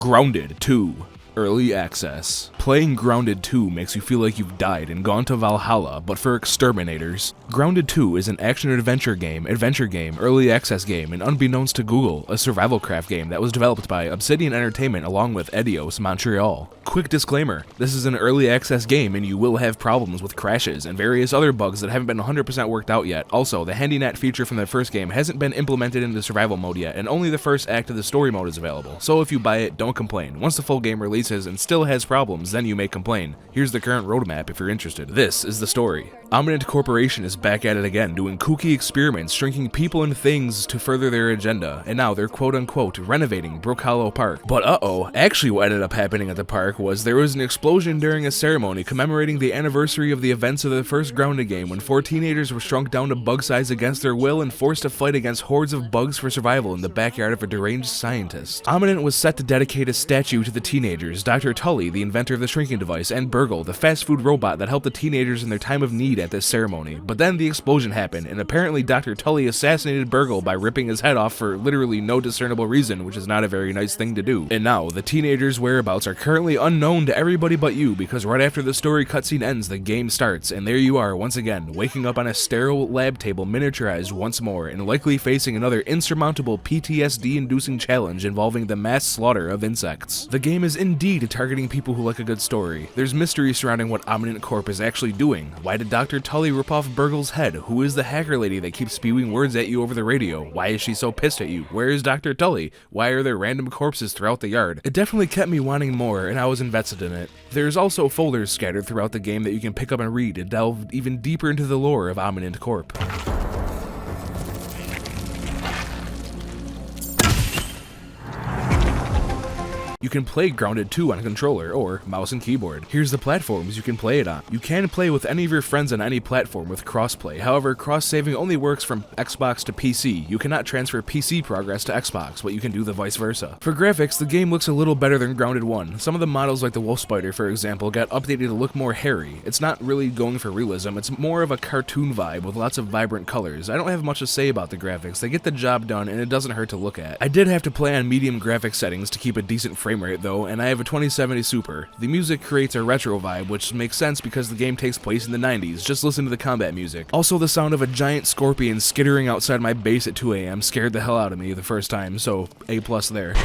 Grounded 2. Early Access. Playing Grounded 2 makes you feel like you've died and gone to Valhalla, but for exterminators. Grounded 2 is an action-adventure game, early access game, and unbeknownst to Google, a survival craft game that was developed by Obsidian Entertainment along with Eidos Montreal. Quick disclaimer, this is an early access game and you will have problems with crashes and various other bugs that haven't been 100% worked out yet. Also, the HandyNet feature from the first game hasn't been implemented into survival mode yet, and only the first act of the story mode is available, so if you buy it, don't complain. Once the full game releases and still has problems, then you may complain. Here's the current roadmap if you're interested. This is the story. Omnient Corporation is back at it again, doing kooky experiments, shrinking people and things to further their agenda, and now they're quote-unquote renovating Brook Hollow Park. But actually what ended up happening at the park was there was an explosion during a ceremony commemorating the anniversary of the events of the first Grounded game when 4 teenagers were shrunk down to bug size against their will and forced to fight against hordes of bugs for survival in the backyard of a deranged scientist. Omnient was set to dedicate a statue to the teenagers, Dr. Tully, the inventor of the shrinking device, and Burgle, the fast food robot that helped the teenagers in their time of need at this ceremony. But then the explosion happened, and apparently Dr. Tully assassinated Burgle by ripping his head off for literally no discernible reason, which is not a very nice thing to do. And now, the teenagers' whereabouts are currently unknown to everybody but you, because right after the story cutscene ends, the game starts, and there you are once again, waking up on a sterile lab table miniaturized once more, and likely facing another insurmountable PTSD-inducing challenge involving the mass slaughter of insects. The game is indeed targeting people who like a good story. There's mystery surrounding what Omnient Corp is actually doing. Why did Dr. Tully rip off Burgle's head? Who is the hacker lady that keeps spewing words at you over the radio? Why is she so pissed at you? Where is Dr. Tully? Why are there random corpses throughout the yard? It definitely kept me wanting more, and I was invested in it. There's also folders scattered throughout the game that you can pick up and read to delve even deeper into the lore of Omnient Corp. You can play Grounded 2 on a controller, or mouse and keyboard. Here's the platforms you can play it on. You can play with any of your friends on any platform with crossplay. However, cross-saving only works from Xbox to PC. You cannot transfer PC progress to Xbox, but you can do the vice versa. For graphics, the game looks a little better than Grounded 1. Some of the models like the Wolf Spider, for example, got updated to look more hairy. It's not really going for realism, it's more of a cartoon vibe with lots of vibrant colors. I don't have much to say about the graphics. They get the job done and it doesn't hurt to look at. I did have to play on medium graphic settings to keep a decent frame rate though, and I have a 2070 Super. The music creates a retro vibe, which makes sense because the game takes place in the 90s. Just listen to the combat music. Also, the sound of a giant scorpion skittering outside my base at 2 AM scared the hell out of me the first time, so A+ there.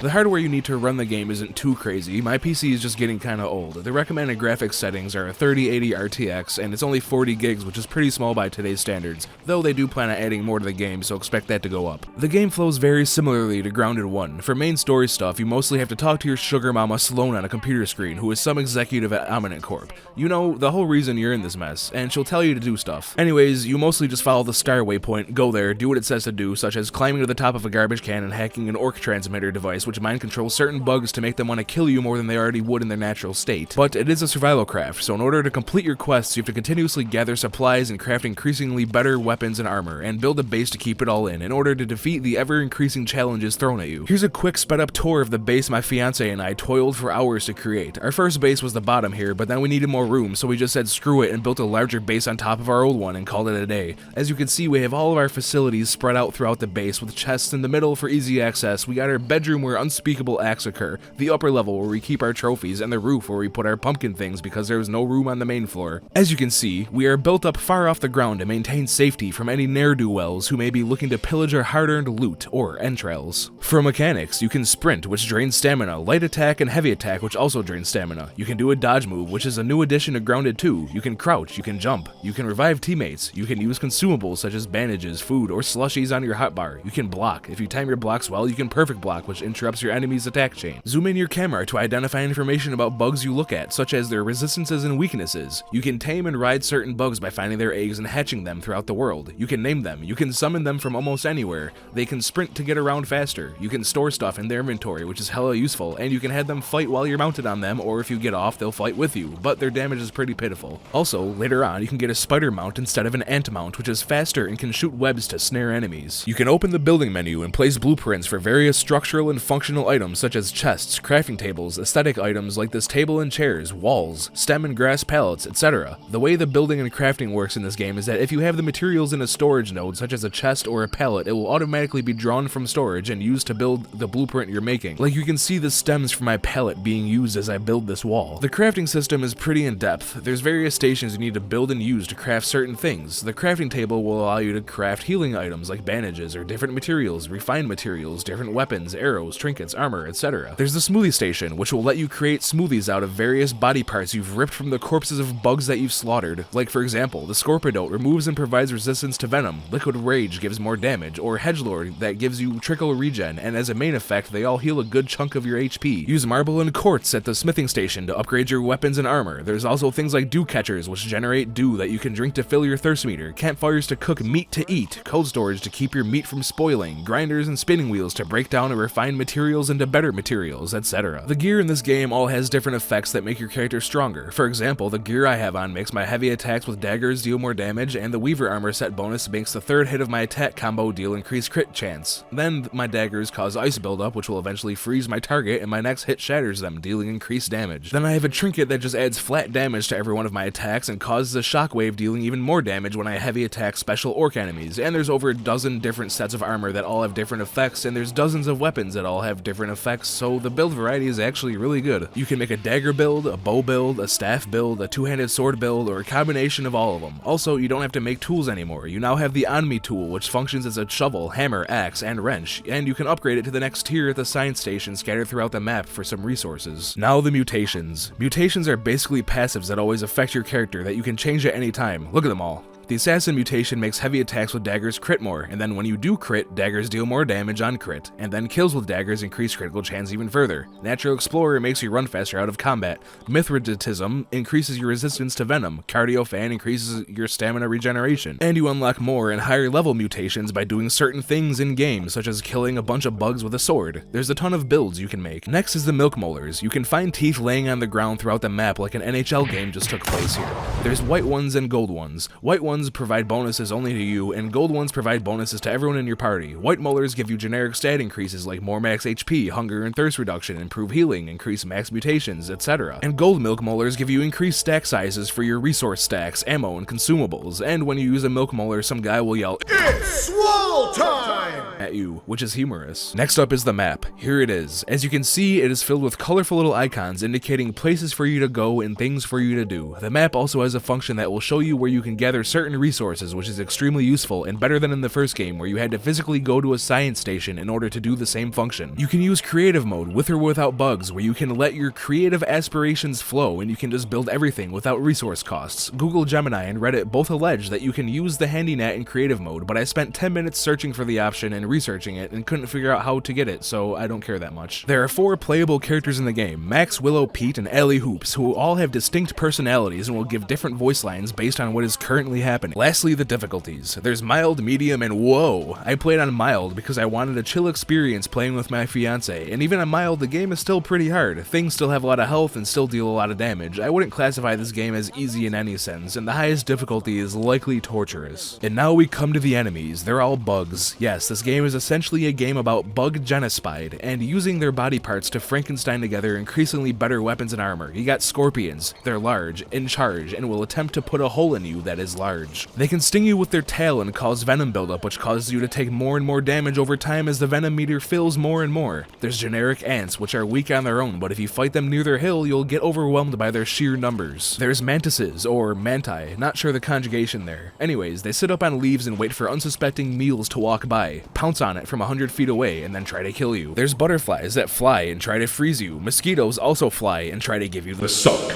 The hardware you need to run the game isn't too crazy. My PC is just getting kinda old. The recommended graphics settings are a 3080 RTX, and it's only 40 gigs, which is pretty small by today's standards, though they do plan on adding more to the game, so expect that to go up. The game flows very similarly to Grounded 1. For main story stuff, you mostly have to talk to your sugar mama Sloan on a computer screen, who is some executive at Omnient Corp. You know, the whole reason you're in this mess, and she'll tell you to do stuff. Anyways, you mostly just follow the star waypoint, go there, do what it says to do, such as climbing to the top of a garbage can and hacking an orc transmitter device, which mind controls certain bugs to make them want to kill you more than they already would in their natural state. But it is a survival craft, so in order to complete your quests, you have to continuously gather supplies and craft increasingly better weapons and armor, and build a base to keep it all in order to defeat the ever-increasing challenges thrown at you. Here's a quick sped-up tour of the base my fiance and I toiled for hours to create. Our first base was the bottom here, but then we needed more room, so we just said screw it and built a larger base on top of our old one and called it a day. As you can see, we have all of our facilities spread out throughout the base with chests in the middle for easy access. We got our bedroom where unspeakable acts occur, the upper level where we keep our trophies, and the roof where we put our pumpkin things because there is no room on the main floor. As you can see, we are built up far off the ground to maintain safety from any ne'er-do-wells who may be looking to pillage our hard-earned loot or entrails. For mechanics, you can sprint, which drains stamina, light attack, and heavy attack, which also drains stamina. You can do a dodge move, which is a new addition to Grounded 2. You can crouch, you can jump, you can revive teammates, you can use consumables such as bandages, food, or slushies on your hotbar. You can block. If you time your blocks well, you can perfect block, which interrupts your enemy's attack chain. Zoom in your camera to identify information about bugs you look at, such as their resistances and weaknesses. You can tame and ride certain bugs by finding their eggs and hatching them throughout the world. You can name them. You can summon them from almost anywhere. They can sprint to get around faster. You can store stuff in their inventory, which is hella useful, and you can have them fight while you're mounted on them, or if you get off, they'll fight with you, but their damage is pretty pitiful. Also, later on, you can get a spider mount instead of an ant mount, which is faster and can shoot webs to snare enemies. You can open the building menu and place blueprints for various structural and functional functional items such as chests, crafting tables, aesthetic items like this table and chairs, walls, stem and grass pallets, etc. The way the building and crafting works in this game is that if you have the materials in a storage node such as a chest or a pallet, it will automatically be drawn from storage and used to build the blueprint you're making. Like you can see the stems from my pallet being used as I build this wall. The crafting system is pretty in depth. There's various stations you need to build and use to craft certain things. The crafting table will allow you to craft healing items like bandages or different materials, refined materials, different weapons, arrows, trinkets, armor, etc. There's the smoothie station, which will let you create smoothies out of various body parts you've ripped from the corpses of bugs that you've slaughtered. Like for example, the Scorpidote removes and provides resistance to venom, Liquid Rage gives more damage, or Hedgelord that gives you trickle regen, and as a main effect, they all heal a good chunk of your HP. Use marble and quartz at the smithing station to upgrade your weapons and armor. There's also things like dew catchers, which generate dew that you can drink to fill your thirst meter, campfires to cook meat to eat, cold storage to keep your meat from spoiling, grinders and spinning wheels to break down and refine materials into better materials, etc. The gear in this game all has different effects that make your character stronger. For example, the gear I have on makes my heavy attacks with daggers deal more damage, and the Weaver armor set bonus makes the third hit of my attack combo deal increased crit chance. Then my daggers cause ice buildup, which will eventually freeze my target, and my next hit shatters them, dealing increased damage. Then I have a trinket that just adds flat damage to every one of my attacks and causes a shockwave, dealing even more damage when I heavy attack special orc enemies. And there's over a dozen different sets of armor that all have different effects, and there's dozens of weapons that all have different effects, so the build variety is actually really good. You can make a dagger build, a bow build, a staff build, a two-handed sword build, or a combination of all of them. Also, you don't have to make tools anymore. You now have the On-Me tool, which functions as a shovel, hammer, axe, and wrench, and you can upgrade it to the next tier at the science station scattered throughout the map for some resources. Now the mutations. Mutations are basically passives that always affect your character that you can change at any time. Look at them all. The Assassin mutation makes heavy attacks with daggers crit more, and then when you do crit, daggers deal more damage on crit, and then kills with daggers increase critical chance even further. Natural Explorer makes you run faster out of combat. Mithridatism increases your resistance to venom. Cardio Fan increases your stamina regeneration. And you unlock more and higher level mutations by doing certain things in game, such as killing a bunch of bugs with a sword. There's a ton of builds you can make. Next is the Milk Molars. You can find teeth laying on the ground throughout the map like an NHL game just took place here. There's white ones and gold ones. White ones provide bonuses only to you, and gold ones provide bonuses to everyone in your party. White molars give you generic stat increases like more max HP, hunger and thirst reduction, improve healing, increase max mutations, etc. And gold milk molars give you increased stack sizes for your resource stacks, ammo, and consumables, and when you use a milk molar, some guy will yell, "It's swole time!" at you, which is humorous. Next up is the map. Here it is. As you can see, it is filled with colorful little icons indicating places for you to go and things for you to do. The map also has a function that will show you where you can gather certain resources, which is extremely useful and better than in the first game where you had to physically go to a science station in order to do the same function. You can use creative mode with or without bugs, where you can let your creative aspirations flow and you can just build everything without resource costs. Google, Gemini, and Reddit both allege that you can use the HandyNet in creative mode, but I spent 10 minutes searching for the option and researching it and couldn't figure out how to get it, so I don't care that much. There are 4 playable characters in the game: Max, Willow, Pete, and Allie Hoops, who all have distinct personalities and will give different voice lines based on what is currently happening. Lastly, the difficulties. There's mild, medium, and whoa. I played on mild because I wanted a chill experience playing with my fiance, and even on mild, the game is still pretty hard. Things still have a lot of health and still deal a lot of damage. I wouldn't classify this game as easy in any sense, and the highest difficulty is likely torturous. And now we come to the enemies. They're all bugs. Yes, this game is essentially a game about bug genocide, and using their body parts to Frankenstein together increasingly better weapons and armor. You got scorpions. They're large, in charge, and will attempt to put a hole in you that is large. They can sting you with their tail and cause venom buildup, which causes you to take more and more damage over time as the venom meter fills more and more. There's generic ants, which are weak on their own, but if you fight them near their hill, you'll get overwhelmed by their sheer numbers. There's mantises, or manti, not sure the conjugation there. Anyways, they sit up on leaves and wait for unsuspecting meals to walk by, pounce on it from 100 feet away, and then try to kill you. There's butterflies that fly and try to freeze you. Mosquitoes also fly and try to give you the suck.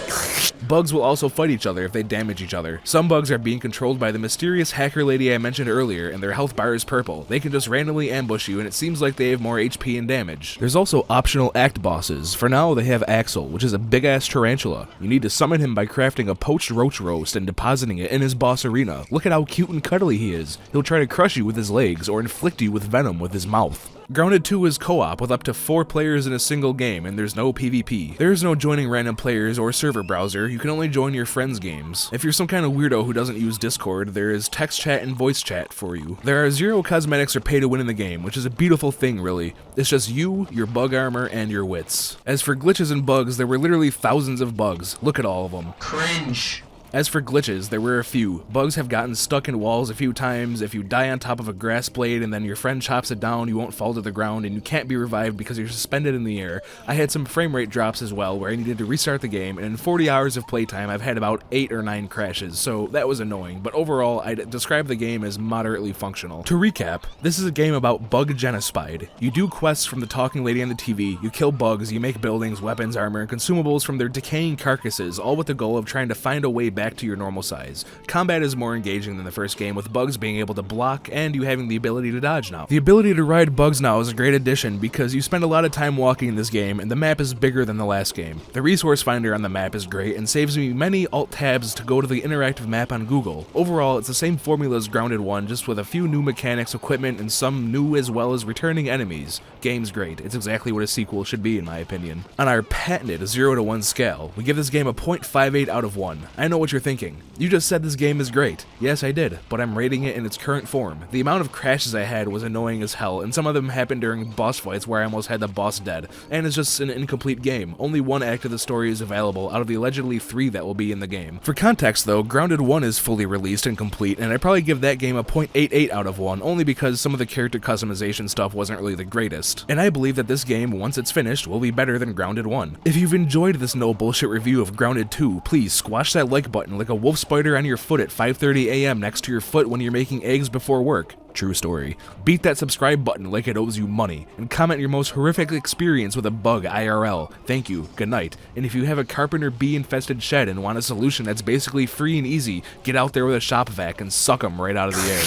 Bugs will also fight each other if they damage each other. Some bugs are being controlled by the mysterious hacker lady I mentioned earlier, and their health bar is purple. They can just randomly ambush you, and it seems like they have more HP and damage. There's also optional act bosses. For now, they have Axel, which is a big-ass tarantula. You need to summon him by crafting a poached roach roast and depositing it in his boss arena. Look at how cute and cuddly he is. He'll try to crush you with his legs, or inflict you with venom with his mouth. Grounded 2 is co-op with up to 4 players in a single game, and there's no PvP. There's no joining random players or server browser, you can only join your friends' games. If you're some kind of weirdo who doesn't use Discord, there is text chat and voice chat for you. There are 0 cosmetics or pay to win in the game, which is a beautiful thing really. It's just you, your bug armor, and your wits. As for glitches and bugs, there were literally thousands of bugs. Look at all of them. Cringe. As for glitches, there were a few. Bugs have gotten stuck in walls a few times. If you die on top of a grass blade and then your friend chops it down, you won't fall to the ground and you can't be revived because you're suspended in the air. I had some frame rate drops as well where I needed to restart the game, and in 40 hours of playtime I've had about 8 or 9 crashes, so that was annoying, but overall I'd describe the game as moderately functional. To recap, this is a game about bug genocide. You do quests from the talking lady on the TV, you kill bugs, you make buildings, weapons, armor, and consumables from their decaying carcasses, all with the goal of trying to find a way back to your normal size. Combat is more engaging than the first game, with bugs being able to block and you having the ability to dodge now. The ability to ride bugs now is a great addition because you spend a lot of time walking in this game and the map is bigger than the last game. The resource finder on the map is great and saves me many alt tabs to go to the interactive map on Google. Overall, it's the same formula as Grounded 1, just with a few new mechanics, equipment, and some new as well as returning enemies. Game's great. It's exactly what a sequel should be in my opinion. On our patented 0 to 1 scale, we give this game a 0.58 out of 1. I know what you're thinking. You just said this game is great. Yes, I did, but I'm rating it in its current form. The amount of crashes I had was annoying as hell, and some of them happened during boss fights where I almost had the boss dead, and it's just an incomplete game. Only 1 act of the story is available out of the allegedly 3 that will be in the game. For context though, Grounded 1 is fully released and complete, and I'd probably give that game a 0.88 out of 1, only because some of the character customization stuff wasn't really the greatest. And I believe that this game, once it's finished, will be better than Grounded 1. If you've enjoyed this no bullshit review of Grounded 2, please squash that like button like a wolf spider on your foot at 5:30 a.m. next to your foot when you're making eggs before work. True story. Beat that subscribe button like it owes you money, and comment your most horrific experience with a bug IRL. Thank you, good night. And if you have a carpenter bee infested shed and want a solution that's basically free and easy, get out there with a shop vac and suck them right out of the air.